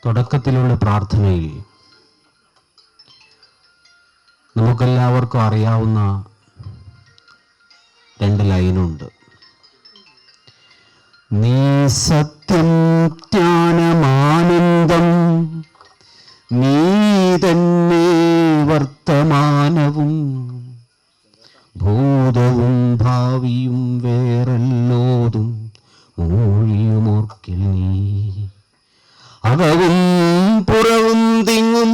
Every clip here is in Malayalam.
തുടക്കത്തിലുള്ള പ്രാർത്ഥനയിൽ നമുക്കെല്ലാവർക്കും അറിയാവുന്ന 2 ലൈനുണ്ട്. നീ സത്യം ജ്ഞാനമാനന്ദം, നീ തന്നെ വർത്തമാനവും ഭൂതവും ഭാവിയും വേറെല്ലോതും മൂഴിയുമോർക്കിൽ നീ. അകവും പുറവും തിങ്ങും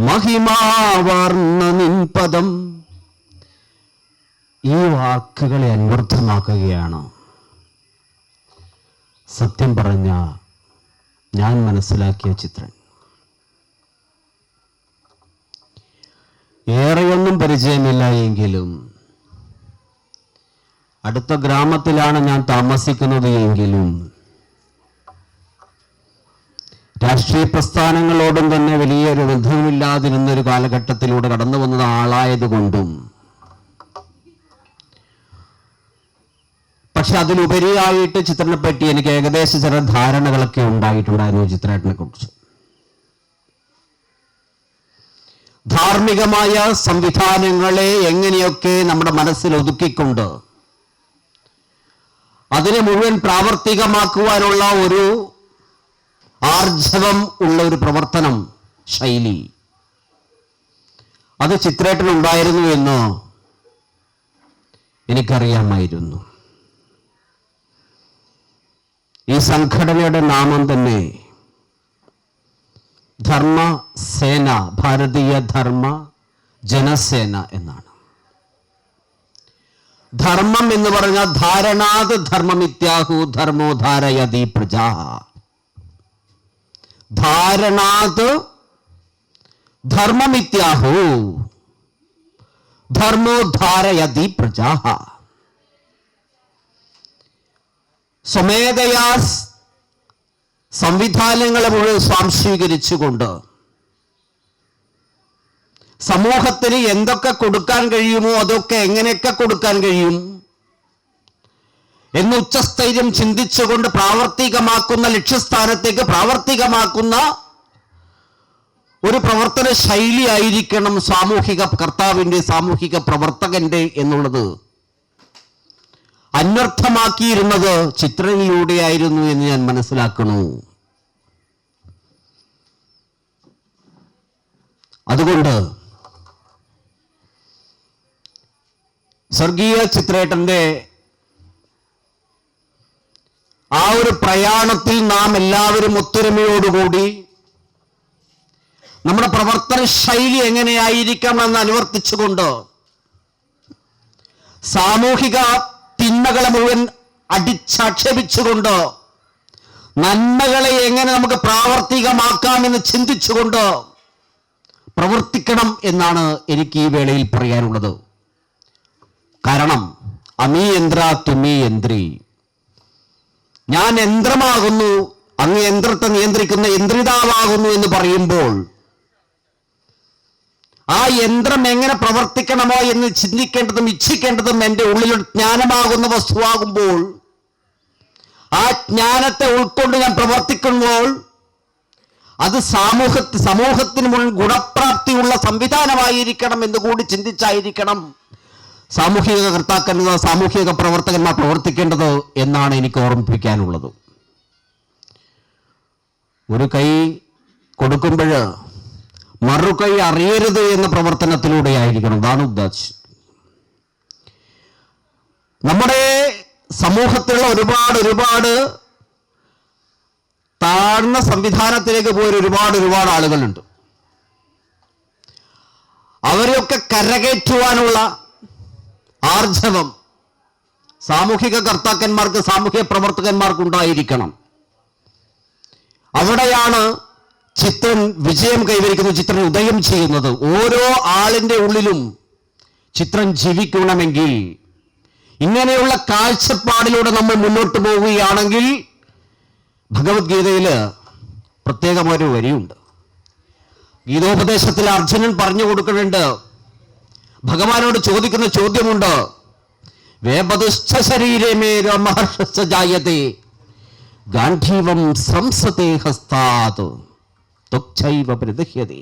മഹിമാവാർന്ന നിൻ പദം. ഈ വാക്കുകളെ അന്വർത്ഥമാക്കുകയാണ് സത്യം പറഞ്ഞ ഞാൻ മനസ്സിലാക്കിയ ചിത്രൻ. ഏറെയൊന്നും പരിചയമില്ല എങ്കിലും അടുത്ത ഗ്രാമത്തിലാണ് ഞാൻ താമസിക്കുന്നത് എങ്കിലും രാഷ്ട്രീയ പ്രസ്ഥാനങ്ങളോടും തന്നെ വലിയൊരു ബന്ധവുമില്ലാതിരുന്നൊരു കാലഘട്ടത്തിലൂടെ കടന്നു വന്നത് ആളായതുകൊണ്ടും, പക്ഷെ അതിലുപരിയായിട്ട് ചിത്രനെ പറ്റി എനിക്ക് ഏകദേശം ചില ധാരണകളൊക്കെ ഉണ്ടായിട്ടുണ്ടായിരുന്നു ചിത്രേട്ടനെ കുറിച്ച്. ധാർമ്മികമായ സംവിധാനങ്ങളെ എങ്ങനെയൊക്കെ നമ്മുടെ മനസ്സിൽ ഒതുക്കിക്കൊണ്ട് അതിനെ മുഴുവൻ പ്രാവർത്തികമാക്കുവാനുള്ള ഒരു ആർജവം ഉള്ള ഒരു പ്രവർത്തനം ശൈലി അത് ചിത്രേട്ടനുണ്ടായിരുന്നു എന്ന് എനിക്കറിയാമായിരുന്നു. ഈ സംഘടനയുടെ നാമം തന്നെ ധർമ്മസേന, ഭാരതീയ ധർമ്മ ജനസേന എന്നാണ്. ധർമ്മം എന്ന് പറഞ്ഞാൽ ധാരണാത് ധർമ്മമിത്യാഹു ധർമ്മോ ധാരയതി പ്രജാ. ധാരണാത് ധർമ്മമിത്യാഹു ധർമ്മോ ധാരയതി പ്രജാ. സ്വമേധയാ സംവിധാനങ്ങളെ മുഴുവൻ സ്വാംശീകരിച്ചുകൊണ്ട് സമൂഹത്തിന് എന്തൊക്കെ കൊടുക്കാൻ കഴിയുമോ അതൊക്കെ എങ്ങനെയൊക്കെ കൊടുക്കാൻ കഴിയും എന്ന് ഉച്ചസ്ഥൈര്യം ചിന്തിച്ചുകൊണ്ട് പ്രാവർത്തികമാക്കുന്ന, ലക്ഷ്യസ്ഥാനത്തേക്ക് പ്രാവർത്തികമാക്കുന്ന ഒരു പ്രവർത്തന ശൈലി ആയിരിക്കണം സാമൂഹിക കർത്താവിൻ്റെ, സാമൂഹിക പ്രവർത്തകന്റെ എന്നുള്ളത് അന്വർത്ഥമാക്കിയിരുന്നത് ചിത്രനിലൂടെയായിരുന്നു എന്ന് ഞാൻ മനസ്സിലാക്കുന്നു. അതുകൊണ്ട് സ്വർഗീയ ചിത്രേട്ടന്റെ ആ ഒരു പ്രയാണത്തിൽ നാം എല്ലാവരും ഒത്തൊരുമയോടുകൂടി നമ്മുടെ പ്രവർത്തന ശൈലി എങ്ങനെയായിരിക്കണം എന്ന് അനുവർത്തിച്ചുകൊണ്ട് സാമൂഹിക തിന്മകളെ മുഴുവൻ അടിച്ചാക്ഷേപിച്ചുകൊണ്ട് നന്മകളെ എങ്ങനെ നമുക്ക് പ്രാവർത്തികമാക്കാമെന്ന് ചിന്തിച്ചുകൊണ്ട് പ്രവർത്തിക്കണം എന്നാണ് എനിക്ക് ഈ വേളയിൽ പറയാനുള്ളത്. കാരണം അമീ യന്ത്ര തുമീ യന്ത്രി, ഞാൻ യന്ത്രമാകുന്നു, അങ്ങ് യന്ത്രത്തെ നിയന്ത്രിക്കുന്ന യന്ത്രിതാവാകുന്നു എന്ന് പറയുമ്പോൾ ആ യന്ത്രം എങ്ങനെ പ്രവർത്തിക്കണമോ എന്ന് ചിന്തിക്കേണ്ടതും ഇച്ഛിക്കേണ്ടതും എൻ്റെ ഉള്ളിൽ ജ്ഞാനമാകുന്ന വസ്തുവാകുമ്പോൾ ആ ജ്ഞാനത്തെ ഉൾക്കൊണ്ട് ഞാൻ പ്രവർത്തിക്കുമ്പോൾ അത് സമൂഹത്തിന് മുന്നിൽ ഗുണപ്രാപ്തിയുള്ള സംവിധാനമായിരിക്കണം എന്ന് കൂടി ചിന്തിച്ചായിരിക്കണം സാമൂഹിക കർത്താക്കന്മാർ, സാമൂഹിക പ്രവർത്തകന്മാർ പ്രവർത്തിക്കേണ്ടത് എന്നാണ് എനിക്ക് ഓർമ്മിപ്പിക്കാനുള്ളത്. ഒരു കൈ കൊടുക്കുമ്പോൾ മറുകൈ അറിയരുത് എന്ന പ്രവർത്തനത്തിലൂടെ ആയിരിക്കണം. അതാണ് ഉദ്ദേശം. നമ്മുടെ സമൂഹത്തിലുള്ള ഒരുപാട് താഴ്ന്ന സംവിധാനത്തിലേക്ക് പോയ ഒരുപാട് ആളുകളുണ്ട്. അവരെയൊക്കെ കരകയറ്റുവാനുള്ള ആർജവം സാമൂഹിക കർത്താക്കന്മാർക്ക്, സാമൂഹിക പ്രവർത്തകന്മാർക്ക് ഉണ്ടായിരിക്കണം. അവിടെയാണ് ചിത്രൻ വിജയം കൈവരിക്കുന്നത്, ചിത്രൻ ഉദയം ചെയ്യുന്നത്. ഓരോ ആളിൻ്റെ ഉള്ളിലും ചിത്രൻ ജീവിക്കണമെങ്കിൽ ഇങ്ങനെയുള്ള കാഴ്ചപ്പാടിലൂടെ നമ്മൾ മുന്നോട്ട് പോവുകയാണെങ്കിൽ ഭഗവത്ഗീതയിൽ പ്രത്യേകമൊരു വരിയുണ്ട്. ഗീതോപദേശത്തിൽ അർജുനൻ പറഞ്ഞു കൊടുക്കുന്നുണ്ട്, ഭഗവാനോട് ചോദിക്കുന്ന ചോദ്യമുണ്ട്, വേപതുശ്ച ശരീരേ മേ മഹർഷശ്ച ജായതേ ഗാന്ധീവം സംസതേ ഹസ്താത്. ത്വക്ചൈവ പ്രതിഹ്യതേ.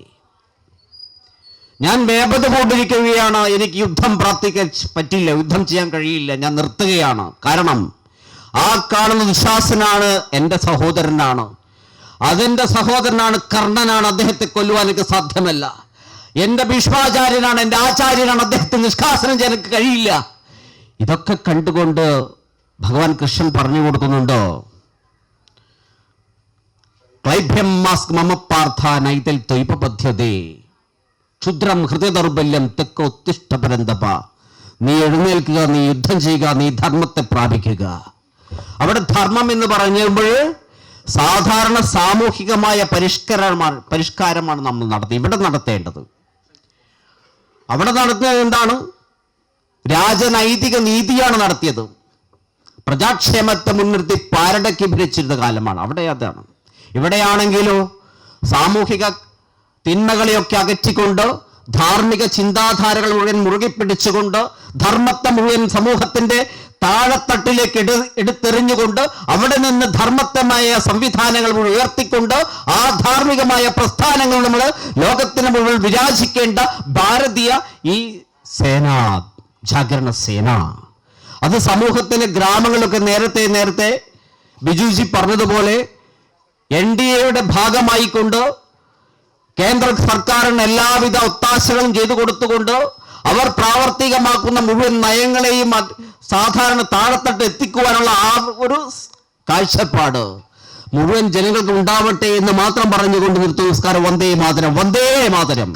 ഞാൻ വേപത കൊണ്ടിരിക്കുകയാണ്, എനിക്ക് യുദ്ധം പ്രാർത്ഥിക്കാൻ പറ്റില്ല, യുദ്ധം ചെയ്യാൻ കഴിയില്ല, ഞാൻ നിർത്തുകയാണ്. കാരണം ആ കാണുന്ന ദുശാസനാണ് എൻ്റെ സഹോദരനാണ്, അതെൻ്റെ സഹോദരനാണ്, കർണനാണ്, അദ്ദേഹത്തെ കൊല്ലുവാൻ എനിക്ക് സാധ്യമല്ല. എൻ്റെ ഭീഷ്മാചാര്യനാണ്, എൻ്റെ ആചാര്യനാണ്, അദ്ദേഹത്തെ നിഷ്കാസനം ചെയ്യാൻ എനിക്ക് കഴിയില്ല. ഇതൊക്കെ കണ്ടുകൊണ്ട് ഭഗവാൻ കൃഷ്ണൻ പറഞ്ഞു കൊടുക്കുന്നുണ്ടോ, ക്ലൈഭ്യം മാസ്ക് മമ പാർത്ഥ നൈതൽ ത്വയ്പപദ്ധ്യതേ ക്ഷുദ്രം ഹൃദയദൗർബല്യം തെക്കോ ഉത്തിഷ്ഠപരന്തപ. നീ എഴുന്നേൽക്കുക, നീ യുദ്ധം ചെയ്യുക, നീ ധർമ്മത്തെ പ്രാപിക്കുക. അവിടെ ധർമ്മം എന്ന് പറയുമ്പോൾ സാധാരണ സാമൂഹികമായ പരിഷ്കാരമാണ് നമ്മൾ ഇവിടെ നടത്തേണ്ടത്. അവിടെ നടത്തുന്നത് എന്താണ്? രാജനൈതിക നീതിയാണ് നടത്തിയത്. പ്രജാക്ഷേമത്തെ മുൻനിർത്തി പാരടക്കി ഭരിച്ചിരുന്ന കാലമാണ് അവിടെ. അതാണ് ഇവിടെയാണെങ്കിലോ സാമൂഹിക തിന്മകളെയൊക്കെ അകറ്റിക്കൊണ്ട് ധാർമ്മിക ചിന്താധാരകൾ മുഴുവൻ മുറുകെ പിടിച്ചുകൊണ്ട് ധർമ്മത്തെ മുഴുവൻ സമൂഹത്തിന്റെ താഴെത്തട്ടിലേക്ക് എടുത്തെറിഞ്ഞുകൊണ്ട് അവിടെ നിന്ന് ധർമ്മത്തമായ സംവിധാനങ്ങൾ മുഴുവൻ ഉയർത്തിക്കൊണ്ട് ആ ധാർമ്മികമായ പ്രസ്ഥാനങ്ങൾ നമ്മൾ ലോകത്തിന് മുഴുവൻ വിരാജിക്കേണ്ട ഭാരതീയ ഈ സേന, ജാഗരണ സേന, അത് സമൂഹത്തിലെ ഗ്രാമങ്ങളൊക്കെ നേരത്തെ ബിജുജി പറഞ്ഞതുപോലെ NDAയുടെ ഭാഗമായിക്കൊണ്ട് കേന്ദ്ര സർക്കാരിന് എല്ലാവിധ ഒത്താശകളും ചെയ്തു കൊടുത്തുകൊണ്ട് അവർ പ്രാവർത്തികമാക്കുന്ന മുഴുവൻ നയങ്ങളെയും സാധാരണ താഴെത്തട്ട് എത്തിക്കുവാനുള്ള ആ ഒരു കാഴ്ചപ്പാട് മുഴുവൻ ജനങ്ങൾക്ക് ഉണ്ടാവട്ടെ എന്ന് മാത്രം പറഞ്ഞുകൊണ്ട് നിർത്തുന്ന നമസ്കാരം. വന്ദേ മാതരം, വന്ദേ മാതരം.